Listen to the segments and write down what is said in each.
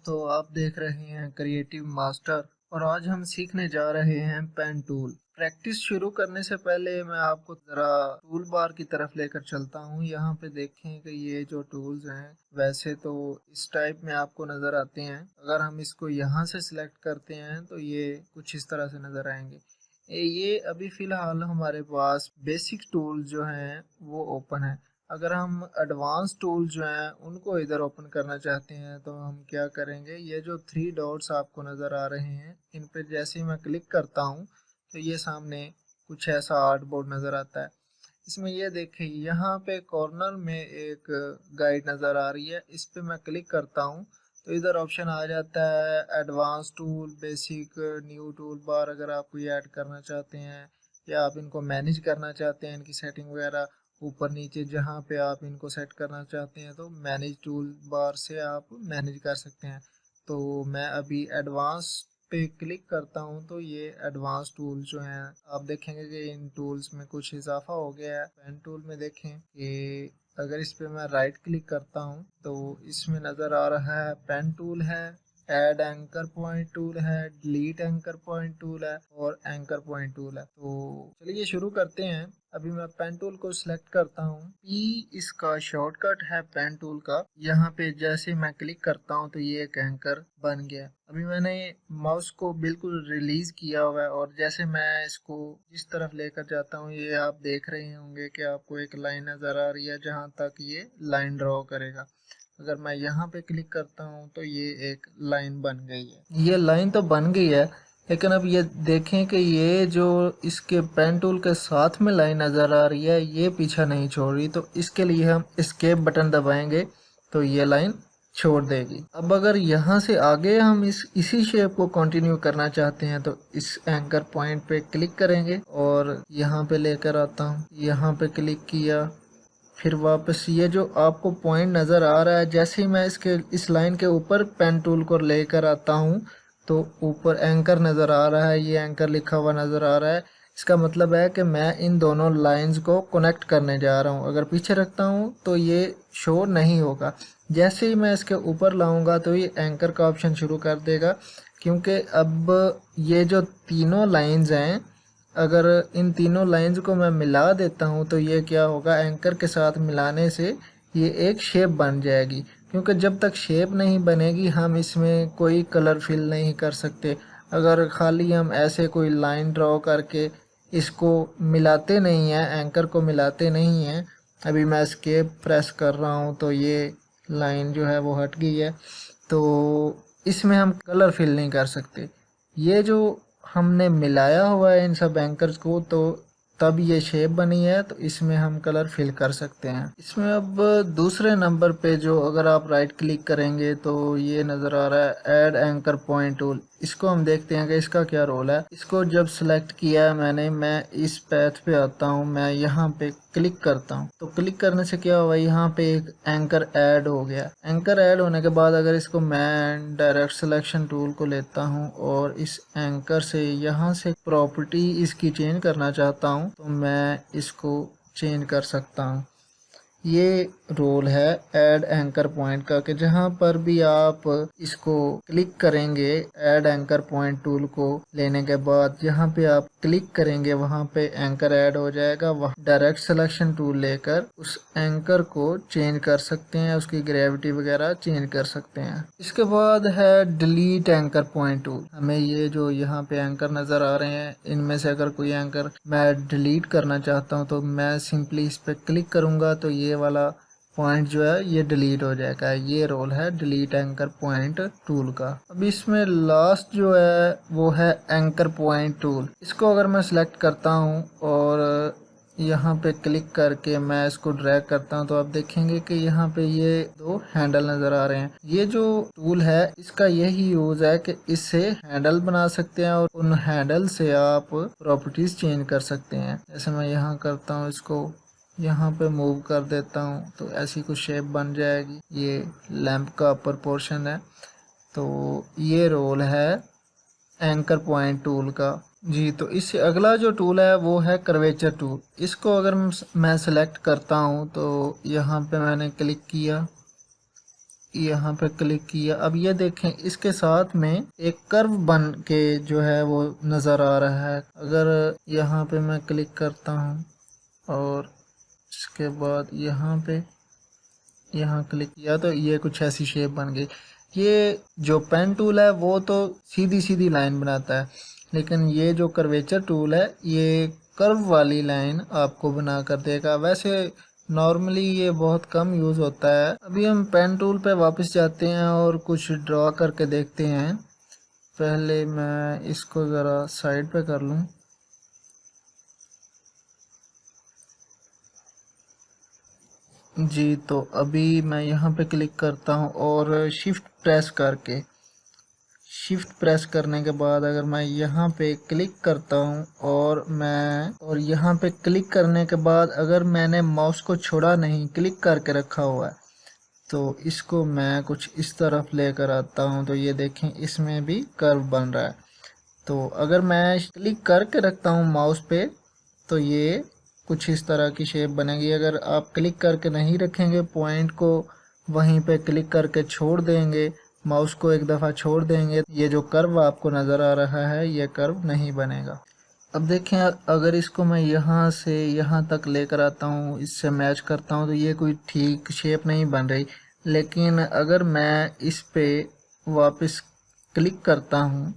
दोस्तों, आप देख रहे हैं क्रिएटिव मास्टर और आज हम सीखने जा रहे हैं पेन टूल। प्रैक्टिस शुरू करने से पहले मैं आपको ज़रा टूल बार की तरफ लेकर चलता हूं। यहाँ पे देखें कि ये जो टूल्स हैं वैसे तो इस टाइप में आपको नज़र आते हैं। अगर हम इसको यहाँ से सिलेक्ट करते हैं तो ये कुछ इस तरह से नज़र आएंगे। ये अभी फ़िलहाल हमारे पास बेसिक टूल जो हैं वो ओपन है। अगर हम एडवांस टूल जो हैं उनको इधर ओपन करना चाहते हैं तो हम क्या करेंगे, ये जो 3 डॉट्स आपको नज़र आ रहे हैं इन पे जैसे ही मैं क्लिक करता हूं तो ये सामने कुछ ऐसा आर्ट बोर्ड नज़र आता है। इसमें ये देखिए यहाँ पे कॉर्नर में एक गाइड नज़र आ रही है, इस पे मैं क्लिक करता हूँ तो इधर ऑप्शन आ जाता है advance tool, basic, new tool bar. अगर आप कोई ऐड करना चाहते हैं या आप इनको मैनेज करना चाहते हैं, इनकी सेटिंग वगैरह ऊपर नीचे जहाँ पे आप इनको सेट करना चाहते हैं तो मैनेज टूल बार से आप मैनेज कर सकते हैं। तो मैं अभी एडवांस पे क्लिक करता हूँ तो ये एडवांस टूल जो हैं आप देखेंगे कि इन टूल्स में कुछ इजाफा हो गया है। पेन टूल में देखें कि अगर इस पे मैं राइट क्लिक करता हूँ तो इसमें नज़र आ रहा है पेन टूल है, ऐड एंकर पॉइंट टूल है, डिलीट एंकर पॉइंट टूल है और एंकर पॉइंट टूल है। तो चलिए शुरू करते हैं। अभी मैं पेन टूल को सिलेक्ट करता हूँ। पी इसका शॉर्टकट है पेन टूल का। यहाँ पे जैसे मैं क्लिक करता हूँ तो ये एक एंकर बन गया। अभी मैंने माउस को बिल्कुल रिलीज किया हुआ है और जैसे मैं इसको जिस तरफ लेकर जाता हूँ ये आप देख रहे होंगे कि आपको एक लाइन नज़र आ रही है जहाँ तक ये लाइन ड्रॉ करेगा। अगर मैं यहाँ पे क्लिक करता हूँ तो ये एक लाइन बन गई है। ये लाइन तो बन गई है लेकिन अब ये देखें कि ये जो इसके पेन टूल के साथ में लाइन नज़र आ रही है ये पीछा नहीं छोड़ रही, तो इसके लिए हम एस्केप बटन दबाएंगे तो ये लाइन छोड़ देगी। अब अगर यहाँ से आगे हम इसी शेप को कंटिन्यू करना चाहते हैं तो इस एंकर पॉइंट पे क्लिक करेंगे और यहाँ पे लेकर आता हूँ। यहाँ पे क्लिक किया, फिर वापस ये जो आपको पॉइंट नज़र आ रहा है जैसे ही मैं इस लाइन के ऊपर पेन टूल को लेकर आता हूँ तो ऊपर एंकर नज़र आ रहा है, ये एंकर लिखा हुआ नज़र आ रहा है। इसका मतलब है कि मैं इन दोनों लाइंस को कनेक्ट करने जा रहा हूँ। अगर पीछे रखता हूँ तो ये शो नहीं होगा। जैसे ही मैं इसके ऊपर लाऊंगा तो ये एंकर का ऑप्शन शुरू कर देगा, क्योंकि अब ये जो तीनों लाइंस हैं अगर इन तीनों लाइंस को मैं मिला देता हूँ तो ये क्या होगा, एंकर के साथ मिलाने से ये एक शेप बन जाएगी। क्योंकि जब तक शेप नहीं बनेगी हम इसमें कोई कलर फिल नहीं कर सकते। अगर खाली हम ऐसे कोई लाइन ड्रॉ करके इसको मिलाते नहीं हैं, एंकर को मिलाते नहीं हैं, अभी मैं एस्केप प्रेस कर रहा हूँ तो ये लाइन जो है वो हट गई है, तो इसमें हम कलर फिल नहीं कर सकते। ये जो हमने मिलाया हुआ है इन सब एंकर्स को तो तब ये शेप बनी है, तो इसमें हम कलर फिल कर सकते हैं। इसमें अब दूसरे नंबर पे जो अगर आप राइट क्लिक करेंगे तो ये नज़र आ रहा है ऐड एंकर पॉइंट टूल। इसको हम देखते हैं कि इसका क्या रोल है। इसको जब सेलेक्ट किया है मैंने, मैं इस पैथ पे आता हूँ, मैं यहाँ पे क्लिक करता हूँ तो क्लिक करने से क्या हुआ, यहाँ पे एक एंकर ऐड हो गया। एंकर ऐड होने के बाद अगर इसको मैं डायरेक्ट सिलेक्शन टूल को लेता हूँ और इस एंकर से यहाँ से प्रॉपर्टी इसकी चेंज करना चाहता हूँ तो मैं इसको चेंज कर सकता हूँ। ये रोल है ऐड एंकर पॉइंट का कि जहाँ पर भी आप इसको क्लिक करेंगे ऐड एंकर पॉइंट टूल को लेने के बाद जहाँ पे आप क्लिक करेंगे वहाँ पे एंकर ऐड हो जाएगा। वहाँ डायरेक्ट सिलेक्शन टूल लेकर उस एंकर को चेंज कर सकते हैं, उसकी ग्रेविटी वगैरह चेंज कर सकते हैं। इसके बाद है डिलीट एंकर पॉइंट टूल। हमें ये जो यहाँ पे एंकर नज़र आ रहे हैं इनमें से अगर कोई एंकर मैं डिलीट करना चाहता हूँ तो मैं सिंपली इस पर क्लिक करूँगा तो ये वाला पॉइंट जो है ये डिलीट हो जाएगा। ये रोल है डिलीट एंकर पॉइंट टूल का। अब इसमें लास्ट जो है वो है एंकर पॉइंट टूल। इसको अगर मैं सिलेक्ट करता हूँ और यहाँ पे क्लिक करके मैं इसको ड्रैग करता हूँ तो आप देखेंगे कि यहाँ पे ये दो हैंडल नज़र आ रहे हैं। ये जो टूल है इसका यही यूज़ है कि इससे हैंडल बना सकते हैं और उन हैंडल से आप प्रॉपर्टीज चेंज कर सकते हैं। जैसे मैं यहाँ करता हूँ, इसको यहाँ पे मूव कर देता हूँ तो ऐसी कुछ शेप बन जाएगी। ये लैंप का अपर पोर्शन है। तो ये रोल है एंकर पॉइंट टूल का जी। तो इससे अगला जो टूल है वो है कर्वेचर टूल। इसको अगर मैं सेलेक्ट करता हूँ तो यहाँ पे मैंने क्लिक किया, यहाँ पे क्लिक किया। अब ये देखें इसके साथ में एक कर्व बन के जो है वो नज़र आ रहा है। अगर यहाँ पे मैं क्लिक करता हूँ और इसके बाद यहाँ क्लिक किया तो ये कुछ ऐसी शेप बन गई। ये जो पेन टूल है वो तो सीधी सीधी लाइन बनाता है, लेकिन ये जो कर्वेचर टूल है ये कर्व वाली लाइन आपको बना कर देगा। वैसे नॉर्मली ये बहुत कम यूज़ होता है। अभी हम पेन टूल पे वापस जाते हैं और कुछ ड्रॉ करके देखते हैं। पहले मैं इसको ज़रा साइड पे कर लूँ। जी, तो अभी मैं यहाँ पे क्लिक करता हूँ और शिफ्ट प्रेस करने के बाद अगर मैं यहाँ पे क्लिक करता हूँ और यहाँ पे क्लिक करने के बाद अगर मैंने माउस को छोड़ा नहीं, क्लिक करके रखा हुआ है, तो इसको मैं कुछ इस तरफ लेकर आता हूँ तो ये देखें इसमें भी कर्व बन रहा है। तो अगर मैं क्लिक करके रखता हूँ माउस पे तो ये कुछ इस तरह की शेप बनेगी। अगर आप क्लिक करके नहीं रखेंगे, पॉइंट को वहीं पे क्लिक करके छोड़ देंगे, माउस को एक दफ़ा छोड़ देंगे, ये जो कर्व आपको नज़र आ रहा है ये कर्व नहीं बनेगा। अब देखें अगर इसको मैं यहाँ से यहाँ तक लेकर आता हूँ, इससे मैच करता हूँ तो ये कोई ठीक शेप नहीं बन रही। लेकिन अगर मैं इस पे वापस क्लिक करता हूँ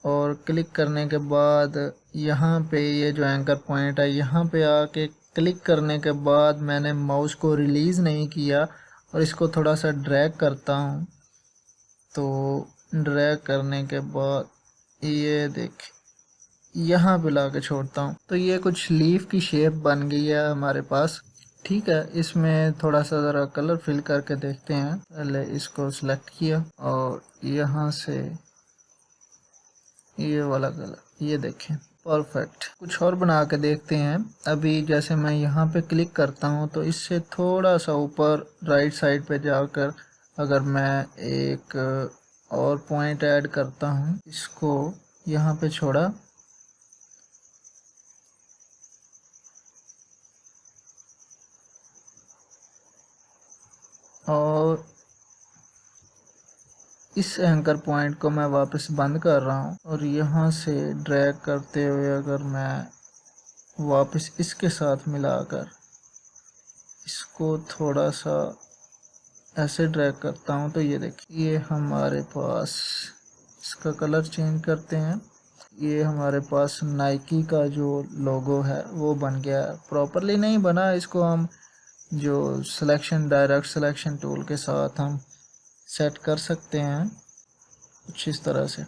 और क्लिक करने के बाद यहाँ पे ये जो एंकर पॉइंट है यहाँ पे आके क्लिक करने के बाद मैंने माउस को रिलीज़ नहीं किया और इसको थोड़ा सा ड्रैग करता हूँ, तो ड्रैग करने के बाद ये देख यहाँ पे ला के छोड़ता हूँ तो ये कुछ लीफ की शेप बन गई है हमारे पास। ठीक है, इसमें थोड़ा सा ज़रा कलर फिल करके देखते हैं। पहले इसको सिलेक्ट किया और यहाँ से ये वाला कलर, ये देखें परफेक्ट। कुछ और बना के देखते हैं। अभी जैसे मैं यहाँ पे क्लिक करता हूँ तो इससे थोड़ा सा ऊपर राइट साइड पे जाकर अगर मैं एक और पॉइंट ऐड करता हूँ, इसको यहाँ पे छोड़ा और इस एंकर पॉइंट को मैं वापस बंद कर रहा हूँ और यहाँ से ड्रैग करते हुए अगर मैं वापस इसके साथ मिलाकर इसको थोड़ा सा ऐसे ड्रैग करता हूँ तो ये देखिए ये हमारे पास, इसका कलर चेंज करते हैं, ये हमारे पास नाइकी का जो लोगो है वो बन गया है। प्रॉपरली नहीं बना, इसको हम जो डायरेक्ट सिलेक्शन टूल के साथ हम सेट कर सकते हैं कुछ इस तरह से।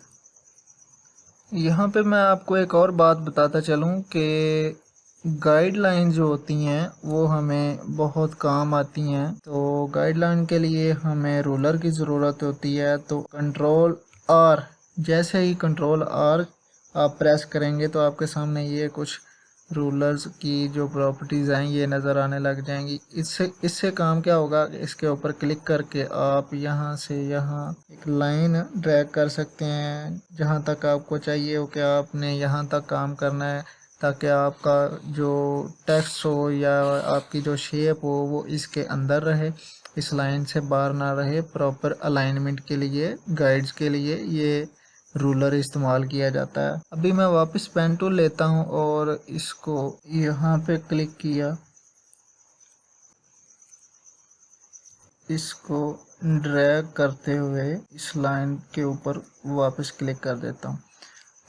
यहाँ पे मैं आपको एक और बात बताता चलूँ कि गाइडलाइन जो होती हैं वो हमें बहुत काम आती हैं। तो गाइडलाइन के लिए हमें रूलर की ज़रूरत होती है। तो कंट्रोल आर, जैसे ही कंट्रोल आर आप प्रेस करेंगे तो आपके सामने ये कुछ रूलर्स की जो प्रॉपर्टीज़ हैं ये नज़र आने लग जाएंगी। इससे काम क्या होगा, इसके ऊपर क्लिक करके आप यहाँ से यहाँ एक लाइन ड्रैग कर सकते हैं जहाँ तक आपको चाहिए हो कि आपने यहाँ तक काम करना है, ताकि आपका जो टेक्स्ट हो या आपकी जो शेप हो वो इसके अंदर रहे, इस लाइन से बाहर ना रहे। प्रॉपर अलाइनमेंट के लिए, गाइड्स के लिए ये रूलर इस्तेमाल किया जाता है। अभी मैं वापस पेन टूल लेता हूँ और इसको यहाँ पे क्लिक किया, इसको ड्रैग करते हुए इस लाइन के ऊपर वापस क्लिक कर देता हूँ।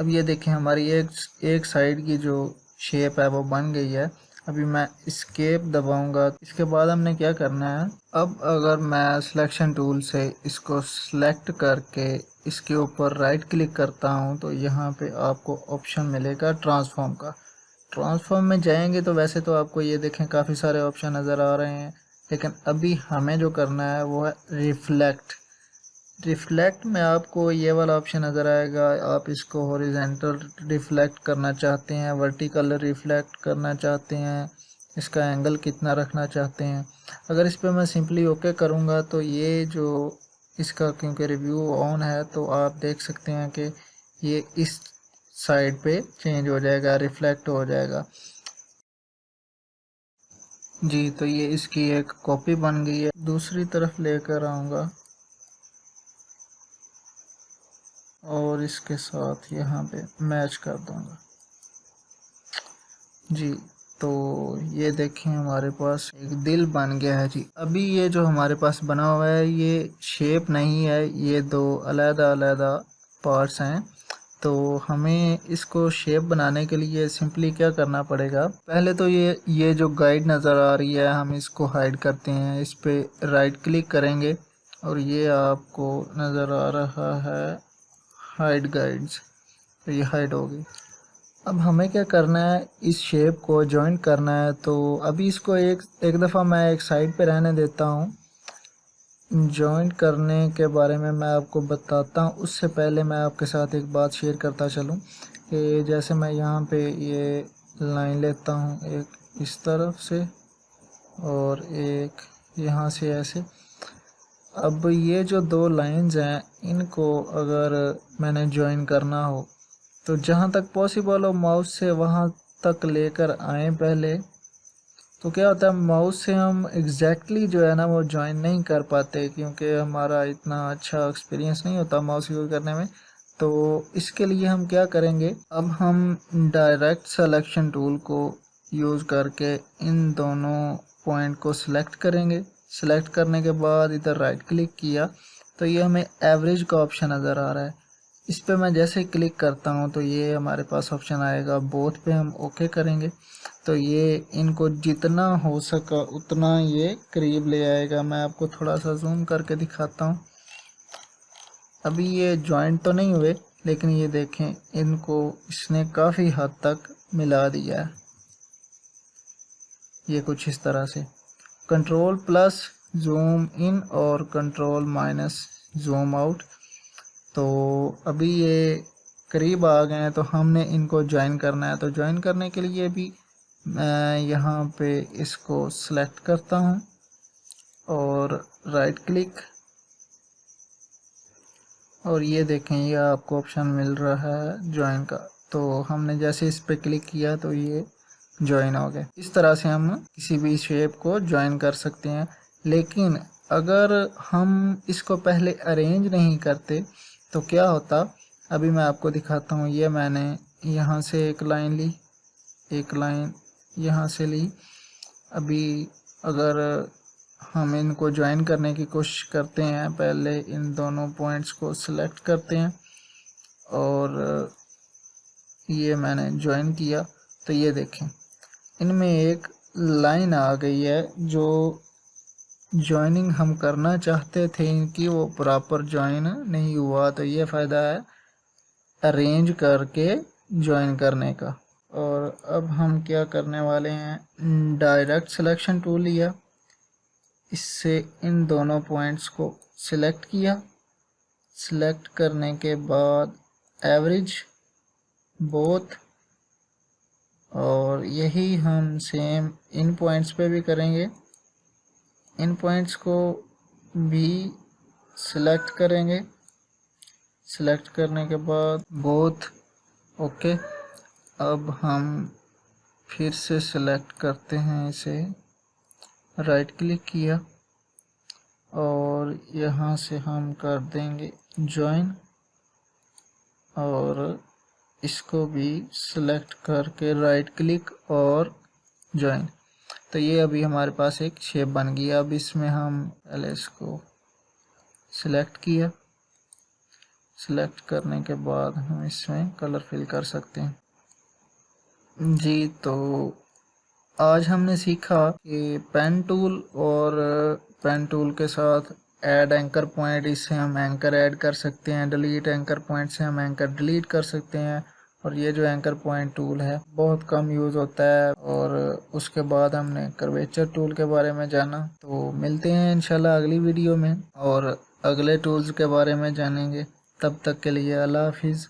अब ये देखें हमारी एक साइड की जो शेप है वो बन गई है। अभी मैं एस्केप दबाऊंगा। इसके बाद हमने क्या करना है, अब अगर मैं सिलेक्शन टूल से इसको सिलेक्ट करके इसके ऊपर राइट क्लिक करता हूं तो यहाँ पे आपको ऑप्शन मिलेगा ट्रांसफॉर्म का। ट्रांसफॉर्म में जाएंगे तो वैसे तो आपको ये देखें काफ़ी सारे ऑप्शन नज़र आ रहे हैं, लेकिन अभी हमें जो करना है वो है रिफ्लेक्ट में आपको ये वाला ऑप्शन नज़र आएगा। आप इसको हॉरिजेंटल रिफ्लेक्ट करना चाहते हैं, वर्टिकल रिफ्लेक्ट करना चाहते हैं, इसका एंगल कितना रखना चाहते हैं। अगर इस पर मैं सिंपली ओके करूँगा तो ये जो इसका क्योंकि रिव्यू ऑन है तो आप देख सकते हैं कि ये इस साइड पे चेंज हो जाएगा, रिफ्लेक्ट हो जाएगा। जी, तो ये इसकी एक कॉपी बन गई है। दूसरी तरफ लेकर आऊँगा और इसके साथ यहाँ पे मैच कर दूँगा। जी, तो ये देखें हमारे पास एक दिल बन गया है जी। अभी ये जो हमारे पास बना हुआ है ये शेप नहीं है, ये दो अलग-अलग पार्ट्स हैं। तो हमें इसको शेप बनाने के लिए सिंपली क्या करना पड़ेगा, पहले तो ये जो गाइड नज़र आ रही है हम इसको हाइड करते हैं। इस पे राइट क्लिक करेंगे और ये आपको नज़र आ रहा है हाइड गाइड्स, तो ये हाइड हो गई। अब हमें क्या करना है, इस शेप को जॉइन करना है। तो अभी इसको एक दफ़ा मैं एक साइड पे रहने देता हूँ। जॉइन करने के बारे में मैं आपको बताता हूँ, उससे पहले मैं आपके साथ एक बात शेयर करता चलूँ कि जैसे मैं यहाँ पे ये लाइन लेता हूँ, एक इस तरफ से और एक यहाँ से ऐसे। अब ये जो दो लाइंस हैं इनको अगर मैंने जॉइन करना हो तो जहाँ तक पॉसिबल हो माउस से वहाँ तक लेकर आएँ पहले। तो क्या होता है, माउस से हम एग्जैक्टली जो है ना वो ज्वाइन नहीं कर पाते, क्योंकि हमारा इतना अच्छा एक्सपीरियंस नहीं होता माउस यूज़ करने में। तो इसके लिए हम क्या करेंगे, अब हम डायरेक्ट सिलेक्शन टूल को यूज़ करके इन दोनों पॉइंट को सिलेक्ट करेंगे। सिलेक्ट करने के बाद इधर राइट क्लिक किया तो ये हमें एवरेज का ऑप्शन नज़र आ रहा है। इस पे मैं जैसे क्लिक करता हूँ तो ये हमारे पास ऑप्शन आएगा बोथ पे, हम ओके करेंगे तो ये इनको जितना हो सका उतना ये करीब ले आएगा। मैं आपको थोड़ा सा जूम करके दिखाता हूँ। अभी ये जॉइंट तो नहीं हुए लेकिन ये देखें इनको इसने काफ़ी हद तक मिला दिया है। ये कुछ इस तरह से कंट्रोल प्लस जूम इन और कंट्रोल माइनस जूम आउट। तो अभी ये करीब आ गए हैं तो हमने इनको ज्वाइन करना है। तो ज्वाइन करने के लिए भी मैं यहाँ पे इसको सिलेक्ट करता हूँ और राइट क्लिक, और ये देखें ये आपको ऑप्शन मिल रहा है ज्वाइन का। तो हमने जैसे इस पे क्लिक किया तो ये ज्वाइन हो गया। इस तरह से हम किसी भी शेप को ज्वाइन कर सकते हैं। लेकिन अगर हम इसको पहले अरेंज नहीं करते तो क्या होता, अभी मैं आपको दिखाता हूँ। ये मैंने यहाँ से एक लाइन ली, एक लाइन यहाँ से ली। अभी अगर हम इनको ज्वाइन करने की कोशिश करते हैं, पहले इन दोनों पॉइंट्स को सिलेक्ट करते हैं और ये मैंने ज्वाइन किया तो ये देखें इनमें एक लाइन आ गई है जो ज्वाइनिंग हम करना चाहते थे इनकी वो प्रॉपर ज्वाइन नहीं हुआ। तो ये फ़ायदा है अरेंज करके ज्वाइन करने का। और अब हम क्या करने वाले हैं, डायरेक्ट सिलेक्शन टूल लिया, इससे इन दोनों पॉइंट्स को सिलेक्ट किया। सिलेक्ट करने के बाद एवरेज बोथ, और यही हम सेम इन पॉइंट्स पे भी करेंगे। इन पॉइंट्स को भी सिलेक्ट करेंगे। सिलेक्ट करने के बाद बोथ ओके। अब हम फिर से सिलेक्ट करते हैं इसे, राइट क्लिक किया और यहाँ से हम कर देंगे ज्वाइन और इसको भी सिलेक्ट करके राइट क्लिक और ज्वाइन। तो ये अभी हमारे पास एक शेप बन गई। अब इसमें हम पहले इसको सिलेक्ट किया, सिलेक्ट करने के बाद हम इसमें कलर फिल कर सकते हैं जी। तो आज हमने सीखा कि पेन टूल और पेन टूल के साथ ऐड एंकर पॉइंट, इससे हम एंकर ऐड कर सकते हैं। डिलीट एंकर पॉइंट से हम एंकर डिलीट कर सकते हैं। और ये जो एंकर पॉइंट टूल है बहुत कम यूज़ होता है। और उसके बाद हमने कर्वेचर टूल के बारे में जाना। तो मिलते हैं इंशाल्लाह अगली वीडियो में और अगले टूल्स के बारे में जानेंगे। तब तक के लिए अल्लाह हाफिज़।